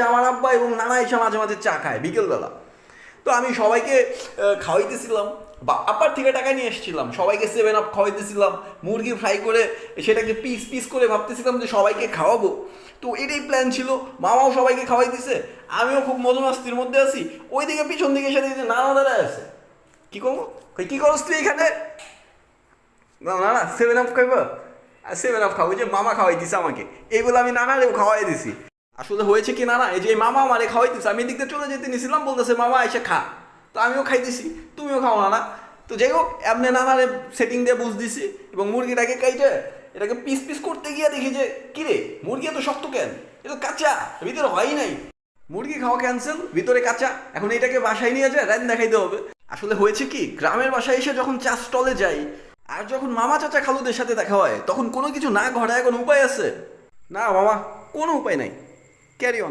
যে আমার আব্বা এবং নানা এসে মাঝে মাঝে চা খায় বিকেলবেলা। তো আমি সবাইকে খাওয়াইতেছিলাম, বা আব্বার থেকে টাকা নিয়ে এসেছিলাম, সবাইকে 7 আপ খাওয়াইতেছিলাম, মুরগি ফ্রাই করে সেটাকে পিস পিস করে ভাবতেছিলাম যে সবাইকে খাওয়াবো। তো এটাই প্ল্যান ছিল, মামাও সবাইকে খাওয়াই দিছে, আমিও খুব মজমাস্তির মধ্যে আছি। ওইদিকে পিছন দিকে এসে দেখি যে নানা দাঁড়ায় আছে। কি করবো, কি করস তুই এখানে? না না না 7 আপ খাইবা? আর 7 আপ খাবো, যে মামা খাওয়াই দিছে আমাকে, এইগুলো আমি নানারেও খাওয়াই দিছি। আসলে হয়েছে কি নানা, এই যে মামা আমারে খাওয়াই দিছে, আমি এদিক দিয়ে চলে যেতে নিছিলাম, বলতেছে মামা এসে খা। তো আমিও খাই দিছি, তুমিও খাও নানা। তো যাই হোক, এমনি নানারে সেটিং দিয়ে বুঝ দিছি, এবং মুরগিটাকে কাইটে এটাকে পিস পিস করতে গিয়ে দেখি যে কিরে মুরগি এত শক্ত কেন, এটা কাঁচা, ভিতরে হয়ই নাই। মুরগি খাওয়া ক্যান্সেল, ভিতরে কাঁচা, এখন এটাকে বাসায় নিয়ে যায় রাত দেখাইতে হবে। আসলে হয়েছে কি, গ্রামের বাসায় এসে যখন চা স্টলে যাই আর যখন মামা চাচা খালুদের সাথে দেখা হয়, তখন কোনো কিছু না ঘটায় কোনো উপায় আছে? না মামা, কোনো উপায় নাই। Carry on.